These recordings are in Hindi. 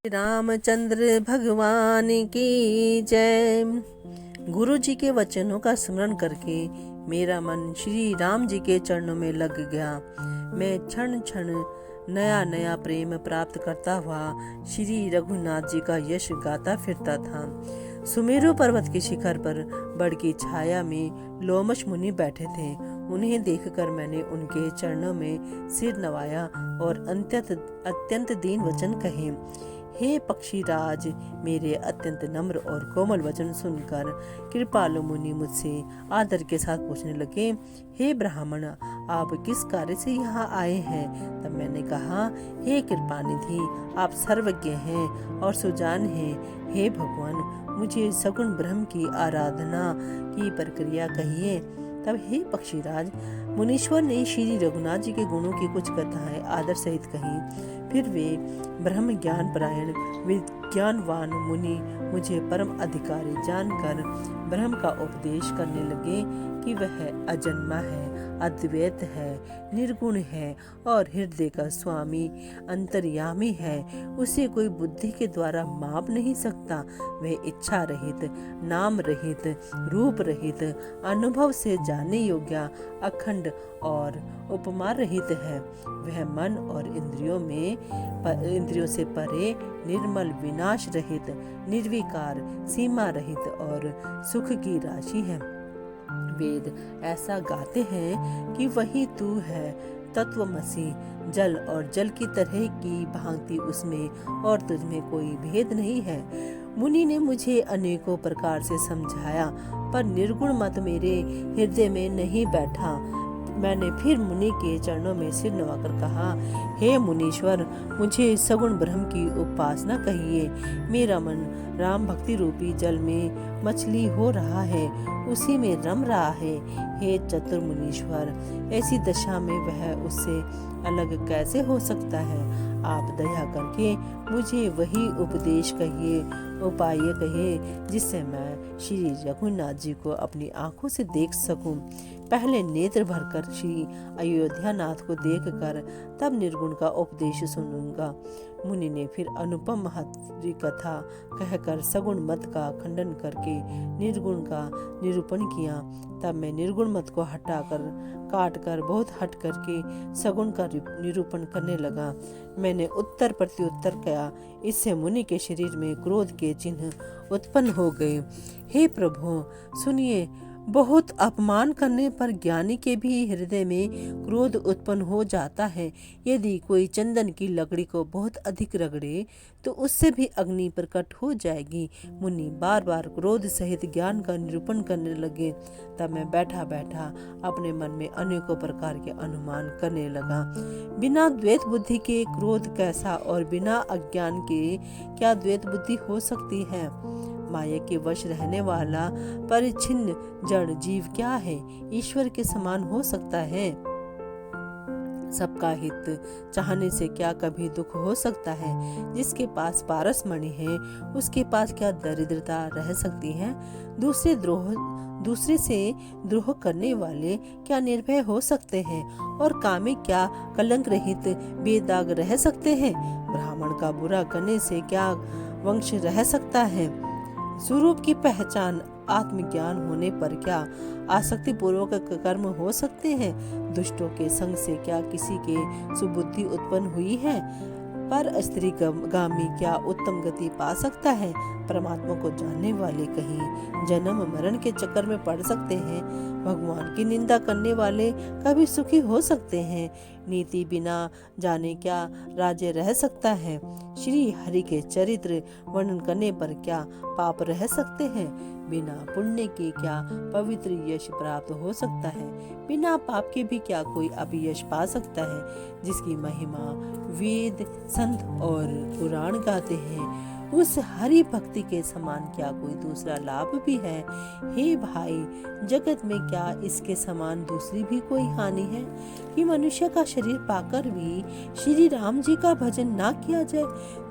रामचंद्र भगवान की जय। गुरु जी के वचनों का स्मरण करके मेरा मन श्री राम जी के चरणों में लग गया। मैं क्षण क्षण नया नया प्रेम प्राप्त करता हुआ श्री रघुनाथ जी का यश गाता फिरता था। सुमेरु पर्वत के शिखर पर बड़ की छाया में लोमश मुनि बैठे थे। उन्हें देखकर मैंने उनके चरणों में सिर नवाया और अत्यंत दीन वचन कहे। हे पक्षीराज, मेरे अत्यंत नम्र और कोमल वचन सुनकर कृपालु मुनि मुझसे आदर के साथ पूछने लगे, हे ब्राह्मण, आप किस कार्य से यहाँ आए हैं? तब मैंने कहा, हे कृपानिधि, आप सर्वज्ञ हैं और सुजान हैं। हे भगवान, मुझे सगुण ब्रह्म की आराधना की प्रक्रिया कहिए। तब हे पक्षीराज, मुनीश्वर ने श्री रघुनाथ जी के गुणों की कुछ कथाएं आदर सहित कही। फिर वे ब्रह्म ज्ञान परायण विज्ञानवान मुनि मुझे परम अधिकारी जानकर ब्रह्म का उपदेश करने लगे कि वह अजन्मा है, अद्वैत है, निर्गुण है और हृदय का स्वामी अंतर्यामी है। उसे कोई बुद्धि के द्वारा माप नहीं सकता। वह इच्छा रहित, नाम रहित, रूप रहित, अनुभव से जानने योग्य, अखंड और उपमा रहित है। वह मन और इंद्रियों से परे, निर्मल, विनाश रहित, निर्विकार, सीमा रहित और सुख की राशि है। वेद ऐसा गाते हैं कि वही तू है, तत्वमसि। जल और जल की तरह की भांति उसमें और तुझमें कोई भेद नहीं है। मुनि ने मुझे अनेकों प्रकार से समझाया, पर निर्गुण मत मेरे हृदय में नहीं बैठा। मैंने फिर मुनि के चरणों में सिर नवाकर कहा, हे मुनीश्वर, मुझे सगुण ब्रह्म की उपासना कहिए। मेरा मन राम भक्ति रूपी जल में मछली हो रहा है, उसी में रम रहा है। हे चतुर मुनीश्वर, ऐसी दशा में वह उससे अलग कैसे हो सकता है? आप दया करके मुझे वही उपदेश कहिए, उपाय कहिए, जिससे मैं श्री रघुनाथ जी को अपनी आंखों से देख सकूं। पहले नेत्र भरकर श्री अयोध्यानाथ को देखकर तब निर्गुण का उपदेश सुनूंगा। मुनि ने फिर अनुपम महत्व कथा कहकर सगुण मत का खंडन करके निर्गुण का निरूपण किया। तब मैं निर्गुण मत को काट कर बहुत हट करके सगुण का निरूपण करने लगा। मैंने उत्तर प्रत्युत्तर किया। इससे मुनि के शरीर में क्रोध के चिन्ह उत्पन्न हो गए। हे प्रभु, सुनिए, बहुत अपमान करने पर ज्ञानी के भी हृदय में क्रोध उत्पन्न हो जाता है। यदि कोई चंदन की लकड़ी को बहुत अधिक रगड़े तो उससे भी अग्नि प्रकट हो जाएगी। मुनि बार बार क्रोध सहित ज्ञान का निरूपण करने लगे। तब मैं बैठा बैठा अपने मन में अनेकों प्रकार के अनुमान करने लगा। बिना द्वैत बुद्धि के क्रोध कैसा, और बिना अज्ञान के क्या द्वैत बुद्धि हो सकती है? माया के वश रहने वाला परिच्छिन्न जड़ जीव क्या है? ईश्वर के समान हो सकता है? सबका हित चाहने से क्या कभी दुख हो सकता है? जिसके पास पारस मणि है, उसके पास क्या दरिद्रता रह सकती है? दूसरे से द्रोह करने वाले क्या निर्भय हो सकते हैं? और कामी क्या कलंक रहित बेदाग रह सकते हैं? ब्राह्मण का बुरा करने से क्या वंश रह सकता है? स्वरूप की पहचान आत्मज्ञान होने पर क्या आसक्ति पूर्वक कर्म हो सकते हैं? दुष्टों के संग से क्या किसी के सुबुद्धि उत्पन्न हुई है? पर स्त्री गामी क्या उत्तम गति पा सकता है? परमात्मा को जानने वाले कहीं जन्म मरण के चक्कर में पड़ सकते हैं? भगवान की निंदा करने वाले कभी सुखी हो सकते हैं? नीति बिना जाने क्या राज्य रह सकता है? श्री हरि के चरित्र वर्णन करने पर क्या पाप रह सकते हैं? बिना पुण्य के क्या पवित्र यश प्राप्त हो सकता है? बिना पाप के भी क्या कोई अपयश पा सकता है? जिसकी महिमा वेद, संत और पुराण गाते हैं, उस हरि भक्ति के समान क्या कोई दूसरा लाभ भी है? हे भाई, जगत में क्या इसके समान दूसरी भी कोई हानि है कि मनुष्य का शरीर पाकर भी श्री राम जी का भजन ना किया जाए?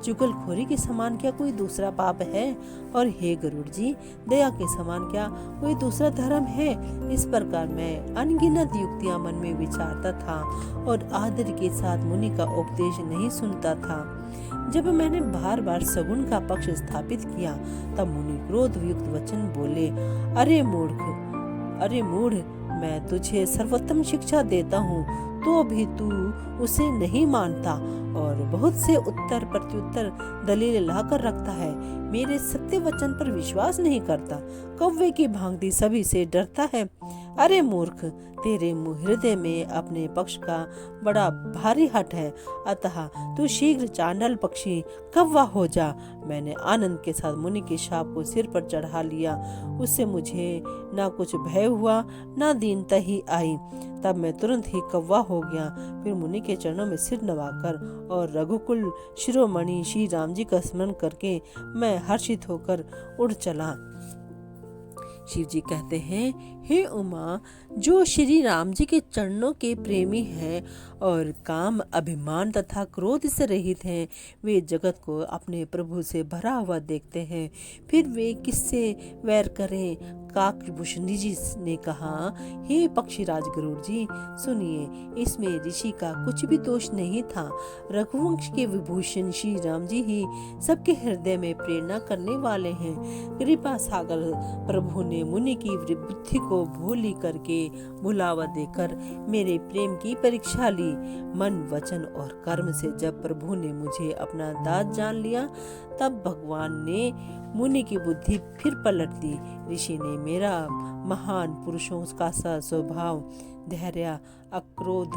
चुगलखोरी के समान क्या कोई दूसरा पाप है? और हे गरुड़ जी, दया के समान क्या कोई दूसरा धर्म है? इस प्रकार मैं अनगिनत युक्तियां मन में विचारता था और आदर के साथ मुनि का उपदेश नहीं सुनता था। जब मैंने बार बार सगुण का पक्ष स्थापित किया तब मुनि क्रोध युक्त वचन बोले, अरे मूढ़, मैं तुझे सर्वोत्तम शिक्षा देता हूँ तो भी तू उसे नहीं मानता और बहुत से उत्तर प्रत्युत्तर दलील लाकर रखता है। मेरे सत्य वचन पर विश्वास नहीं करता, कौवे की भांति सभी से डरता है। अरे मूर्ख, तेरे हृदय में अपने पक्ष का बड़ा भारी हठ है, अतः तू शीघ्र चांडाल पक्षी कौवा हो जा। मैंने आनंद के साथ मुनि के शाप को सिर पर चढ़ा लिया। उससे मुझे ना कुछ भय हुआ ना दीनता ही आई। तब मैं तुरंत ही कौवा हो गया। फिर मुनि के चरणों में सिर नवाकर और रघुकुल शिरोमणि श्री राम जी का स्मरण करके मैं हर्षित होकर उड़ चला। शिव जी कहते हैं, हे उमा, जो श्री राम जी के चरणों के प्रेमी हैं और काम, अभिमान तथा क्रोध से रहित हैं, वे जगत को अपने प्रभु से भरा हुआ देखते हैं। फिर वे किससे वैर करें? काकभूषणी जी ने कहा, हे पक्षीराज गरुड़ जी, सुनिए, इसमें ऋषि का कुछ भी दोष नहीं था। रघुवंश के विभूषण श्री राम जी ही सबके हृदय में प्रेरणा करने वाले हैं। कृपा सागर प्रभु ने मुनि की बुद्धि को भोली करके बुलावा देकर मेरे प्रेम की परीक्षा ली। मन, वचन और कर्म से जब प्रभु ने मुझे अपना दास जान लिया तब भगवान ने मुनि की बुद्धि फिर पलट दी। ऋषि ने मेरा महान पुरुषों का सा स्वभाव, धैर्य, अक्रोध,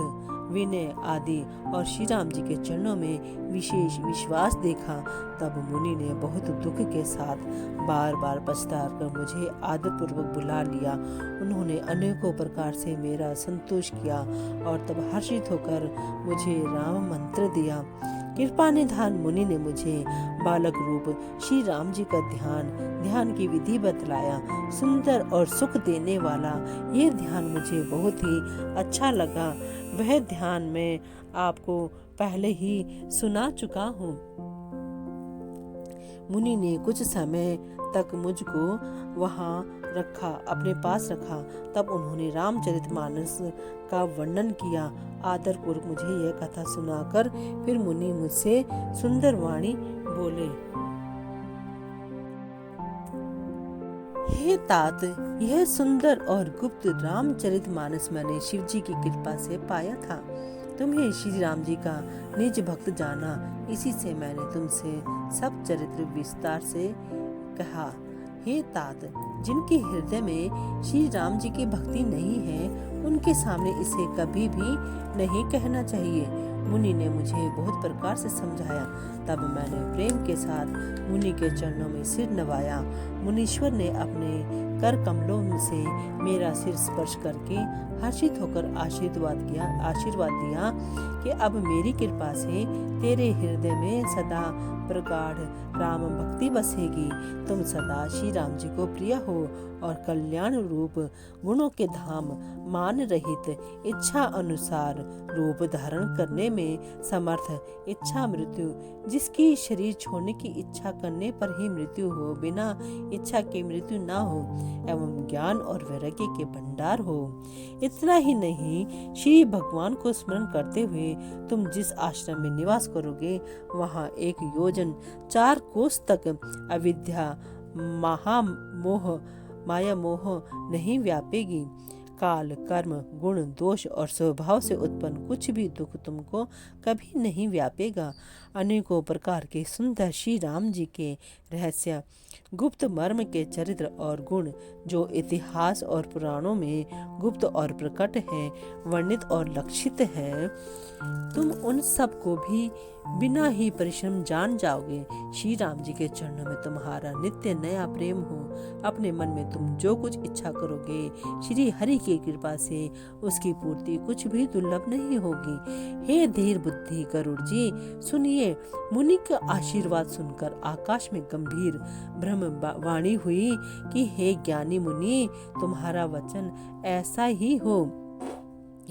विनय आदि और श्री राम जी के चरणों में विशेष विश्वास देखा। तब मुनि ने बहुत दुख के साथ बार बार पछता कर मुझे आदरपूर्वक बुला लिया। उन्होंने अनेकों प्रकार से मेरा संतोष किया और तब हर्षित होकर मुझे राम मंत्र दिया। कृपा निधान मुनि ने मुझे बालक रूप श्री राम जी का ध्यान की विधि बतलाया। सुंदर और सुख देने वाला ये ध्यान मुझे बहुत ही अच्छा लगा। वह ध्यान मैं आपको पहले ही सुना चुका हूँ। मुनि ने कुछ समय तक मुझको वहाँ रखा, अपने पास रखा। तब उन्होंने रामचरितमानस का वर्णन किया। आदर पूर्वक मुझे यह कथा सुनाकर फिर मुनि मुझसे सुंदर वाणी बोले, हे तात, यह सुंदर और गुप्त रामचरितमानस मैंने शिव जी की कृपा से पाया था। तुम्हें श्री राम जी का निज भक्त जाना, इसी से मैंने तुमसे सब चरित्र विस्तार से कहा। हे तात, जिनके हृदय में श्री राम जी की भक्ति नहीं है, उनके सामने इसे कभी भी नहीं कहना चाहिए। मुनि ने मुझे बहुत प्रकार से समझाया। तब मैंने प्रेम के साथ मुनि के चरणों में सिर नवाया। मुनीश्वर ने अपने कर कमलों से मेरा सिर स्पर्श करके हर्षित होकर आशीर्वाद दिया कि अब मेरी कृपा से तेरे हृदय में सदा प्रगाढ़ राम भक्ति बसेगी। तुम सदा श्री राम जी को प्रिय हो और कल्याण रूप गुणों के धाम, मान रहित, इच्छा अनुसार रूप धारण करने में समर्थ, इच्छा मृत्यु, जिसकी शरीर छोड़ने की इच्छा करने पर ही मृत्यु हो, बिना इच्छा के मृत्यु ना हो, एवं ज्ञान और वैराग्य के भंडार हो। इतना ही नहीं, श्री भगवान को स्मरण करते हुए तुम जिस आश्रम में निवास करोगे, वहाँ 1 योजन 4 कोस तक अविद्या, माया मोह नहीं व्यापेगी। काल, कर्म, गुण, दोष और स्वभाव से उत्पन्न कुछ भी दुख तुमको कभी नहीं व्यापेगा। अनेकों प्रकार के सुंदर श्री राम जी के रहस्य, गुप्त मर्म के चरित्र और गुण जो इतिहास और पुराणों में गुप्त और प्रकट हैं, वर्णित और लक्षित हैं, तुम उन सब को भी बिना ही परिश्रम जान जाओगे। श्री राम जी के चरणों में तुम्हारा नित्य नया प्रेम हो। अपने मन में तुम जो कुछ इच्छा करोगे, श्री हरि की कृपा से उसकी पूर्ति कुछ भी दुर्लभ नहीं होगी। हे धीर बुद्धि गरुड़ जी, सुनिए, मुनि का आशीर्वाद सुनकर आकाश में गंभीर ब्रह्म वाणी हुई कि हे ज्ञानी मुनि, तुम्हारा वचन ऐसा ही हो।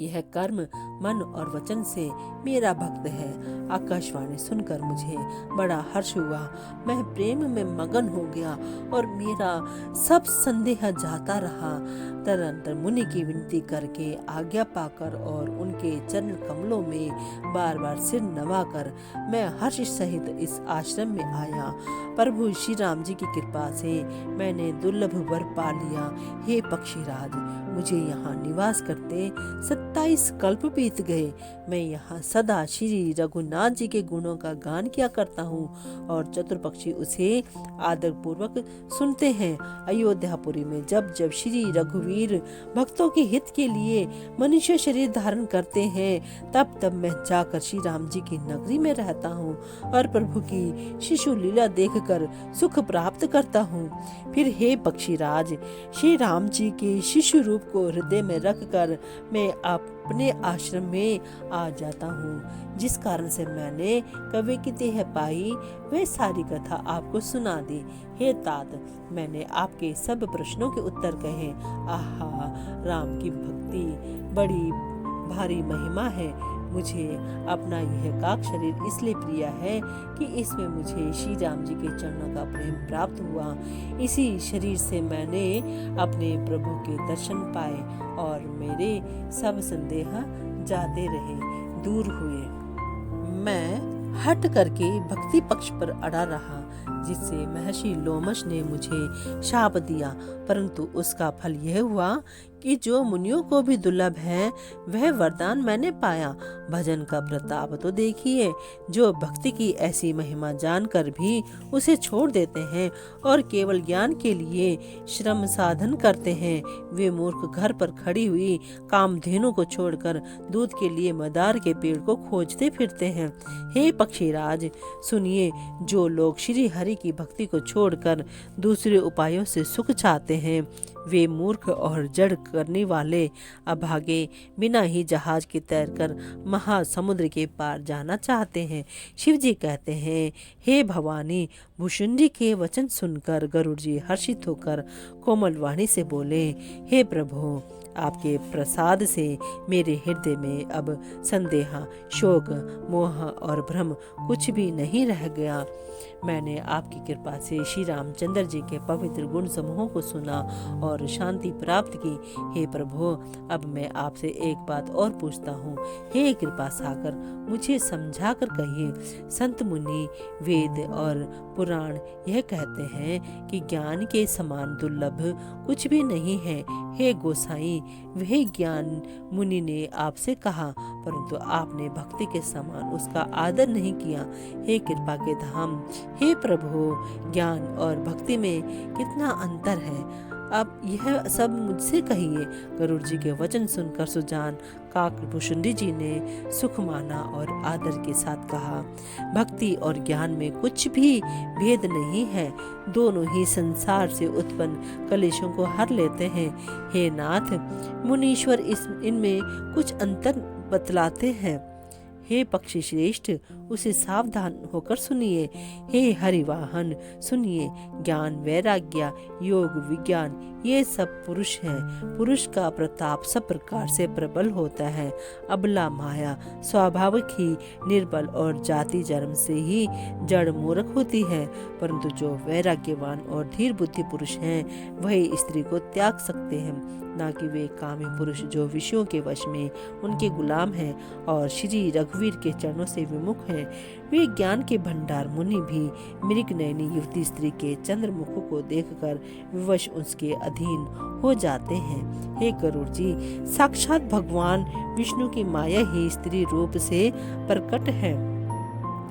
यह कर्म मन और वचन से मेरा भक्त है। आकाशवाणी सुनकर मुझे बड़ा हर्ष हुआ। मैं प्रेम में मगन हो गया और मेरा सब संदेह जाता रहा। तदनंतर मुनि की विनती करके आज्ञा पाकर और उनके चरण कमलों में बार बार सिर नवाकर मैं हर्ष सहित इस आश्रम में आया। प्रभु श्री राम जी की कृपा से मैंने दुर्लभ वर पा लिया। हे पक्षीराज, मुझे यहाँ निवास करते 27 कल्प बीत गए। मैं यहाँ सदा श्री रघुनाथ जी के गुणों का गान किया करता हूँ और चतुर पक्षी उसे आदर पूर्वक सुनते हैं। अयोध्यापुरी में जब जब श्री रघुवीर भक्तों के हित के लिए मनुष्य शरीर धारण करते हैं, तब तब मैं जाकर श्री राम जी की नगरी में रहता हूँ और प्रभु की शिशु लीला देखकर सुख प्राप्त करता हूँ। फिर हे पक्षीराज, श्री राम जी के शिशु रूप को हृदय में रखकर मैं अपने आश्रम में आ जाता हूँ। जिस कारण से मैंने कवि की देह पाई, वह सारी कथा आपको सुना दी। हे तात, मैंने आपके सब प्रश्नों के उत्तर कहे। आहा, राम की भक्ति बड़ी भारी महिमा है। मुझे अपना यह काक शरीर इसलिए प्रिय है कि इसमें मुझे श्री राम जी के चरणों का प्रेम प्राप्त हुआ। इसी शरीर से मैंने अपने प्रभु के दर्शन पाए और मेरे सब संदेह जाते रहे, दूर हुए। मैं हट करके भक्ति पक्ष पर अड़ा रहा, जिससे महर्षि लोमश ने मुझे शाप दिया। परंतु उसका फल यह हुआ कि जो मुनियों को भी दुर्लभ है, वह वरदान मैंने पाया। भजन का प्रताप तो देखिए। जो भक्ति की ऐसी महिमा जानकर भी उसे छोड़ देते हैं और केवल ज्ञान के लिए श्रम साधन करते हैं, वे मूर्ख घर पर खड़ी हुई कामधेनु को छोड़कर दूध के लिए मदार के पेड़ को खोजते फिरते हैं। हे पक्षीराज, सुनिए, जो लोग श्री हरि की भक्ति को छोड़कर दूसरे उपायों से सुख चाहते हैं, वे मूर्ख और जड़ करने वाले अभागे बिना ही जहाज के तैरकर महासमुद्र के पार जाना चाहते हैं। शिव जी कहते हैं, हे भवानी, भुशुंडी के वचन सुनकर गरुड़ जी हर्षित होकर कोमल वाणी से बोले, हे प्रभु, आपके प्रसाद से मेरे हृदय में अब संदेह, शोक, मोह और भ्रम कुछ भी नहीं रह गया। मैंने आपकी कृपा से श्री रामचंद्र जी के पवित्र गुण समूहों को सुना और शांति प्राप्त की। हे प्रभु, अब मैं आपसे एक बात और पूछता हूँ। हे कृपा सागर, मुझे समझा कर कहिए। संत मुनि, वेद और पुराण यह कहते हैं कि ज्ञान के समान दुर्लभ कुछ भी नहीं है। हे गोसाई, वह ज्ञान मुनि ने आपसे कहा, परंतु आपने भक्ति के समान उसका आदर नहीं किया। हे कृपा के धाम, हे प्रभु, ज्ञान और भक्ति में कितना अंतर है, अब यह सब मुझसे कहिए। गरुड़ जी के वचन सुनकर सुजान काक भुशुंडी जी ने सुख माना और आदर के साथ कहा, भक्ति और ज्ञान में कुछ भी भेद नहीं है, दोनों ही संसार से उत्पन्न कलेशों को हर लेते हैं। हे नाथ, मुनीश्वर इनमें कुछ अंतर बतलाते हैं। हे पक्षी श्रेष्ठ, उसे सावधान होकर सुनिए। हे हरिवाहन, सुनिए। ज्ञान, वैराग्य, योग, विज्ञान, ये सब पुरुष हैं। पुरुष का प्रताप सब प्रकार से प्रबल होता है। अबला माया स्वाभाविक ही निर्बल और जाति जन्म से ही जड़ मूर्ख होती है, परंतु जो वैराग्यवान और धीर बुद्धि पुरुष हैं, वही स्त्री को त्याग सकते हैं, ना कि वे कामी पुरुष जो विषयों के वश में उनके गुलाम हैं और श्री रघुवीर के चरणों से विमुख हैं। वे ज्ञान के भंडार मुनि भी मृग नयनी युवती स्त्री के चंद्रमुख को देखकर विवश उसके अधीन हो जाते हैं। हे गरुड़ जी, साक्षात भगवान विष्णु की माया ही स्त्री रूप से प्रकट है।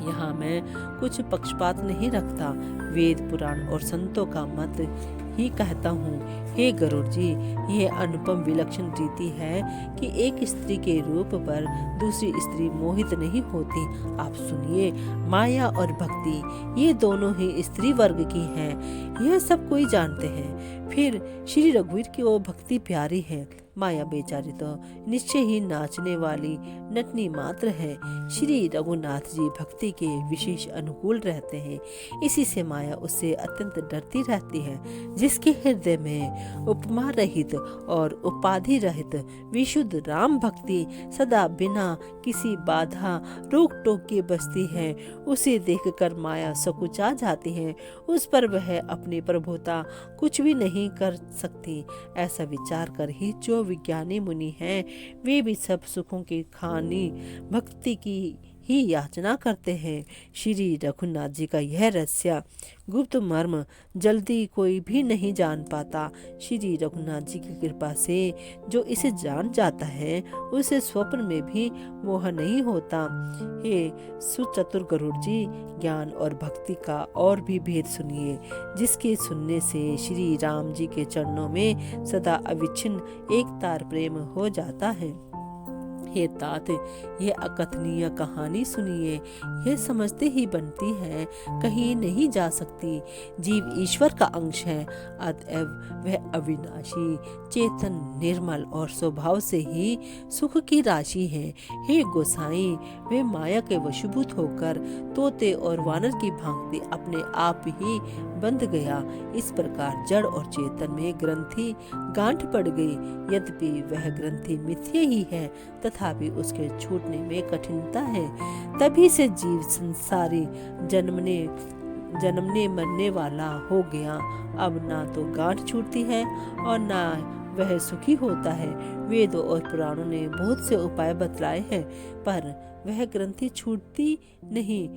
यहाँ मैं कुछ पक्षपात नहीं रखता, वेद पुराण और संतों का मत ही कहता हूँ। हे गरुड़ जी, यह अनुपम विलक्षण रीति है कि एक स्त्री के रूप पर दूसरी स्त्री मोहित नहीं होती। आप सुनिए, माया और भक्ति ये दोनों ही स्त्री वर्ग की हैं, यह सब कोई जानते हैं। फिर श्री रघुवीर की वो भक्ति प्यारी है, माया बेचारी तो निश्चय ही नाचने वाली नटनी मात्र है। श्री रघुनाथ जी भक्ति के विशेष अनुकूल रहते हैं, इसी से माया उससे अत्यंत डरती रहती है। जिसके हृदय में उपमा रहित और उपाधि रहित विशुद्ध राम भक्ति सदा बिना किसी बाधा रोक टोक के बसती है, उसे देखकर माया सकुचा जाती है, उस पर वह अपनी प्रभुता कुछ भी नहीं कर सकती। ऐसा विचार कर ही जो विज्ञानी मुनि हैं, वे भी सब सुखों की खानी भक्ति की ही याचना करते हैं। श्री रघुनाथ जी का यह रहस्य गुप्त मर्म जल्दी कोई भी नहीं जान पाता। श्री रघुनाथ जी की कृपा से जो इसे जान जाता है, उसे स्वप्न में भी मोह नहीं होता। हे सुचतुर गरुड़ जी, ज्ञान और भक्ति का और भी भेद सुनिए, जिसके सुनने से श्री राम जी के चरणों में सदा अविच्छिन्न एक तार प्रेम हो जाता है। हे तात, यह अकथनीय कहानी सुनिए, यह समझते ही बनती है, कहीं नहीं जा सकती। जीव ईश्वर का अंश है, अतएव वह अविनाशी, चेतन, निर्मल और स्वभाव से ही सुख की राशि है। हे गोसाई, वे माया के वशीभूत होकर तोते और वानर की भांति अपने आप ही बंध गया। इस प्रकार जड़ और चेतन में ग्रंथि गांठ पड़ गई। यद्यपि वह ग्रंथि मिथ्या ही है, तथापि उसके छूटने में कठिनता है। तभी से जीव संसारी जन्मने मरने वाला हो गया। अब ना तो गांठ छूटती है और ना वह सुखी होता है। वेदों और पुराणों ने बहुत से उपाय बतलाए हैं, पर वह ग्रंथि छूटती नहीं,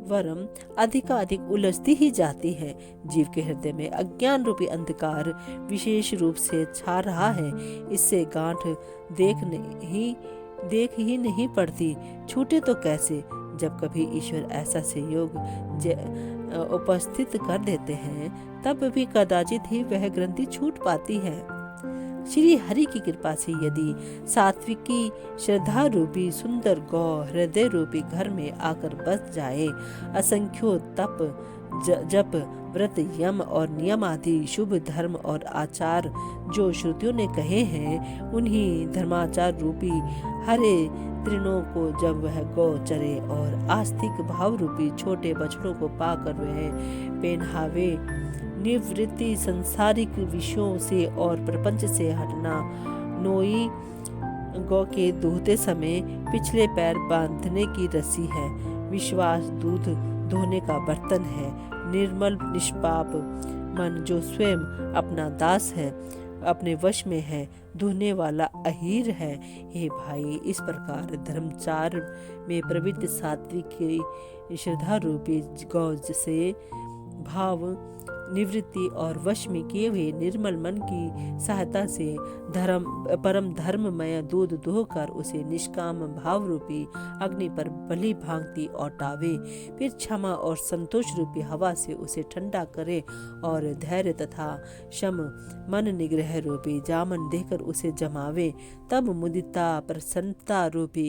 वरम अधिकाधिक उलझती ही जाती है। जीव के हृदय में अज्ञान रूपी अंधकार विशेष रूप से छा रहा है। इससे गांठ देख ही नहीं पड़ती, छूटे तो कैसे। जब कभी ईश्वर ऐसा संयोग उपस्थित कर देते हैं, तब भी कदाचित ही वह ग्रंथि छूट पाती है। श्री हरि की कृपा से यदि सात्विकी श्रद्धा रूपी सुंदर गौ हृदय रूपी घर में आकर बस जाए, असंख्यो तप जप व्रत यम और नियम आदि शुभ धर्म और आचार जो श्रुतियों ने कहे हैं, उन्हीं धर्माचार रूपी हरे तृणों को जब वह गौ चरे और आस्तिक भाव रूपी छोटे बछड़ों को पाकर वह पहनावे, निवृत्ति संसारिक विषयों से और प्रपंच से हटना, नोई गौ के दूहते समय पिछले पैर बांधने की रस्सी है, विश्वास दूध धोने का बर्तन है, निर्मल निष्पाप मन जो स्वयं अपना दास है, अपने वश में है, धोने वाला अहीर है। हे भाई, इस प्रकार धर्मचार में प्रवृत्त सात्विक की श्रद्धा रूपी गौ से भाव निवृत्ति और वश में किए हुए निर्मल मन की सहायता से परम धर्ममय दूध दोहकर उसे निष्काम भाव रूपी अग्नि पर भली भांति औटावे, फिर क्षमा और संतोष रूपी हवा से उसे ठंडा करे और धैर्य तथा शम मन निग्रह रूपी जामन देकर उसे जमावे। तब मुदिता प्रसन्नता रूपी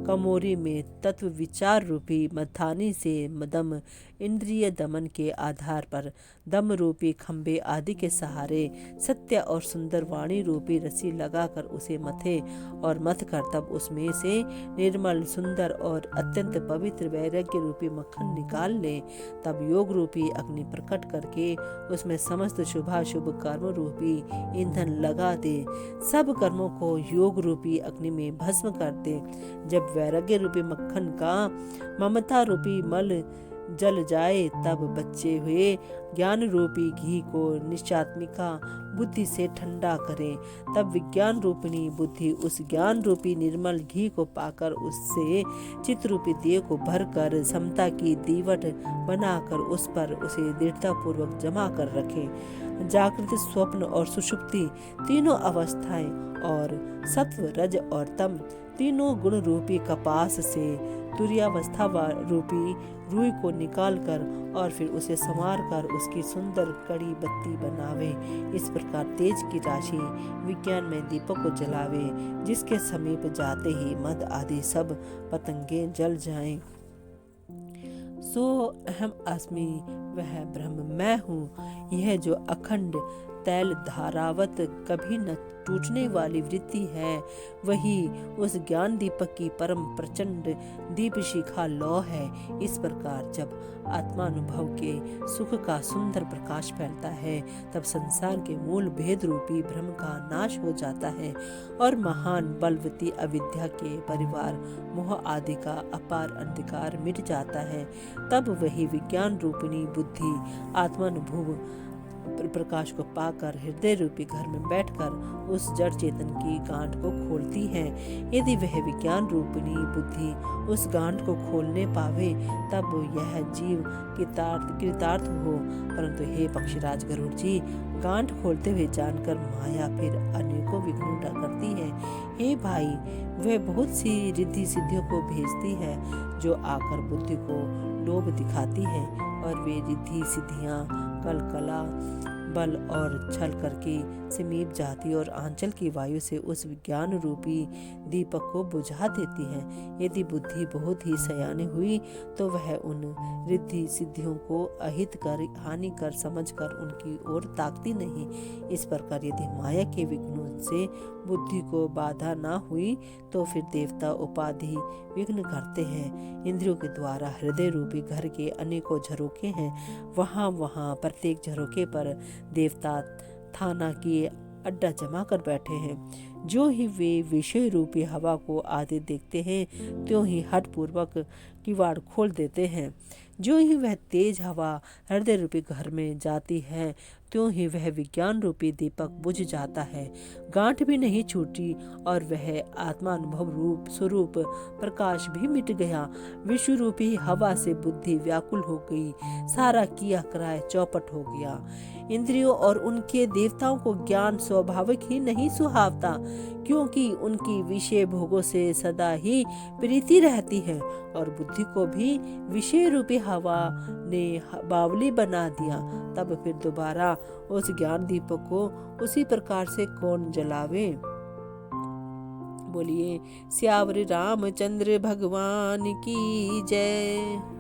कमोरी में तत्व विचार रूपी मथानी से दम इंद्रिय दमन के आधार पर दम रूपी खंबे आदि के सहारे सत्य और सुंदर वाणी रूपी रस्सी लगाकर उसे मथे और मथ कर तब उसमें से निर्मल सुंदर और अत्यंत पवित्र वैराग्य रूपी मक्खन निकाल ले। तब योग रूपी अग्नि प्रकट करके उसमें समस्त शुभाशुभ कर्म रूपी ईंधन लगा दे, सब कर्मों को योग रूपी अग्नि में भस्म कर दे। जब वैराग्य रूपी मक्खन का ममता रूपी मल जल जाए, तब बचे हुए ज्ञान रूपी घी को निश्चात्मिका बुद्धि से ठंडा करें। तब विज्ञान रूपिणी बुद्धि उस ज्ञान रूपी निर्मल घी को पाकर उससे चित्त रूपी दिए को भरकर समता की दीवट बनाकर उस पर उसे दृढ़ता पूर्वक जमा कर रखें। जागृत, स्वप्न और सुषुप्ति तीनों अवस्थाएं और सत्व, रज और तम तीनों गुण रूपी कपास से तुर्यावस्था रूपी रुई को निकालकर और फिर उसे संवार कर उसकी सुंदर कड़ी बत्ती बनावे। इस प्रकार तेज की राशि विज्ञान में दीपक को जलावे, जिसके समीप जाते ही मद आदि सब पतंगे जल जाएं। सो अहम अस्मि, वह ब्रह्म मैं हूँ। यह जो अखंड तैल धारावत कभी न टूटने वाली वृत्ति है, वही उस ज्ञान दीपक की परम प्रचंड दीप शिखा लौ है। इस प्रकार जब आत्मानुभव के सुख का सुंदर प्रकाश फैलता है, तब संसार के मूल भेद रूपी भ्रम का नाश हो जाता है और महान बलवती अविद्या के परिवार मोह आदि का अपार अंधकार मिट जाता है। तब वही विज्ञान रूपिणी बुद्धि आत्मानुभव प्रकाश को पाकर हृदय रूपी घर में बैठकर उस जड़ चेतन की गांठ को खोलती है। यदि वह विज्ञान रूपिणी बुद्धि उस गांठ को खोलने पावे, तब यह जीव कृतार्थ हो। परंतु हे पक्षीराज गरुड़ जी, गांठ खोलते हुए जानकर माया फिर अनेकों विघ्न करती है। हे भाई, वह बहुत सी रिद्धि सिद्धियों को भेजती है जो आकर बुद्धि को लोभ दिखाती है, और वे रिद्धि सिद्धियां कलकला बल और छल करके समीप जाती और आंचल की वायु से उस विज्ञान रूपी दीपक को बुझा देती है। यदि बुद्धि बहुत ही सयानी हुई तो वह उन रिद्धि सिद्धियों को अहित कर हानि कर समझकर उनकी ओर ताकती नहीं। इस प्रकार यदि माया के विघ्नों से बुद्धि को बाधा ना हुई तो फिर देवता उपाधि विघ्न करते हैं। इंद्रियों के द्वारा हृदय रूपी घर के अनेकों झरोखे हैं। वहाँ प्रत्येक झरोखे पर देवता थाना किए अड्डा जमा कर बैठे हैं। जो ही वे विषय रूपी हवा को आते देखते हैं, त्यों ही हठ पूर्वक किवाड़ खोल देते हैं। जो ही वह तेज हवा हृदय रूपी घर में जाती है, त्यों ही वह विज्ञान रूपी दीपक बुझ जाता है। गांठ भी नहीं छूटी और वह आत्मानुभव रूप स्वरूप प्रकाश भी मिट गया। विश्व रूपी हवा से बुद्धि व्याकुल हो गई, सारा किया कराए चौपट हो गया। इंद्रियों और उनके देवताओं को ज्ञान स्वाभाविक ही नहीं सुहावता, क्योंकि उनकी विषय भोगों से सदा ही प्रीति रहती है, और बुद्धि को भी विषय रूपी हवा ने बावली बना दिया। तब फिर दोबारा उस ज्ञान दीपक को उसी प्रकार से कौन जलावे। बोलिए सियावर रामचंद्र भगवान की जय।